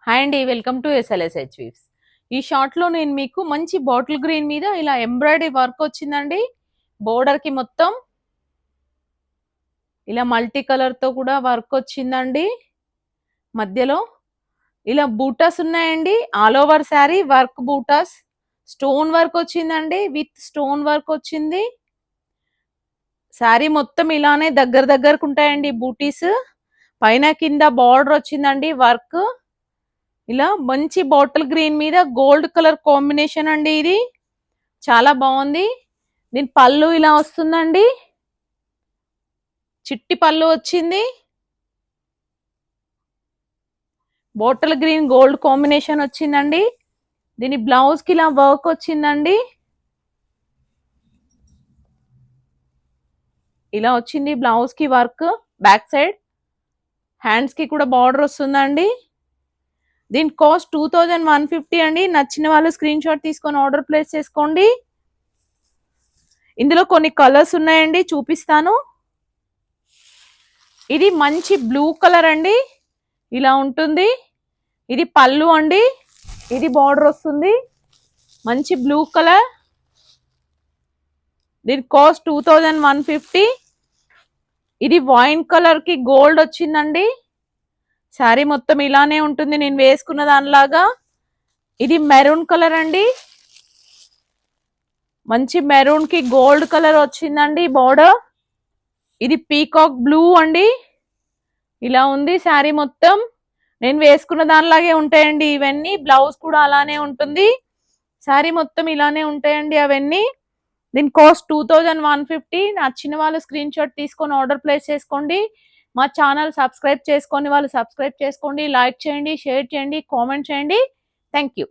Hi అండి, welcome to SLSH weaves. ఈ short లో నేను మీకు మంచి బాటిల్ గ్రీన్ మీద ఇలా ఎంబ్రాయిడరీ వర్క్ వచ్చిందండి. బోర్డర్ కి మొత్తం ఇలా మల్టీ కలర్ తో కూడా వర్క్ వచ్చిందండి. మధ్యలో ఇలా బూటాస్ ఉన్నాయండి. All over sari work buttas, stone work వచ్చిందండి. విత్ స్టోన్ వర్క్ వచ్చింది. శారీ మొత్తం ఇలానే దగ్గర దగ్గరకు ఉంటాయండి బూటీస్. పైన కింద బార్డర్ వచ్చిందండి వర్క్. ఇలా మంచి బాటిల్ గ్రీన్ మీద గోల్డ్ కలర్ కాంబినేషన్ అండి. ఇది చాలా బాగుంది. దీని పళ్ళు ఇలా వస్తుందండి, చిట్టి పళ్ళు వచ్చింది. బాటిల్ గ్రీన్ గోల్డ్ కాంబినేషన్ వచ్చిందండి. దీని బ్లౌజ్ కి ఇలా వర్క్ వచ్చిందండి. ఇలా వచ్చింది బ్లౌజ్ కి వర్క్. బ్యాక్ సైడ్ హ్యాండ్స్ కి కూడా బార్డర్ వస్తుందండి. దీని కాస్ట్ 2150 అండి. నచ్చిన వాళ్ళు స్క్రీన్ షాట్ తీసుకొని ఆర్డర్ ప్లేస్ చేసుకోండి. ఇందులో కొన్ని కలర్స్ ఉన్నాయండి, చూపిస్తాను. ఇది మంచి బ్లూ కలర్ అండి, ఇలా ఉంటుంది. ఇది పళ్ళు అండి, ఇది బార్డర్ వస్తుంది. మంచి బ్లూ కలర్. దీని కాస్ట్ 2150. ఇది వైన్ కలర్ కి గోల్డ్ వచ్చిందండి. శారీ మొత్తం ఇలానే ఉంటుంది నేను వేసుకున్న దానిలాగా. ఇది మెరూన్ కలర్ అండి, మంచి మెరూన్ కి గోల్డ్ కలర్ వచ్చిందండి బార్డర్. ఇది పీకాక్ బ్లూ అండి, ఇలా ఉంది శారీ మొత్తం. నేను వేసుకున్న దానిలాగే ఉంటాయండి ఇవన్నీ. బ్లౌజ్ కూడా అలానే ఉంటుంది. శారీ మొత్తం ఇలానే ఉంటాయండి అవన్నీ. దీని కాస్ట్ 2150. నచ్చిన వాళ్ళు స్క్రీన్ షాట్ తీసుకొని ఆర్డర్ ప్లేస్ చేసుకోండి. మా ఛానల్ సబ్స్క్రైబ్ చేసుకొని వాళ్ళు సబ్స్క్రైబ్ చేసుకోండి. లైక్ చేయండి, షేర్ చేయండి, కామెంట్ చేయండి. Thank you.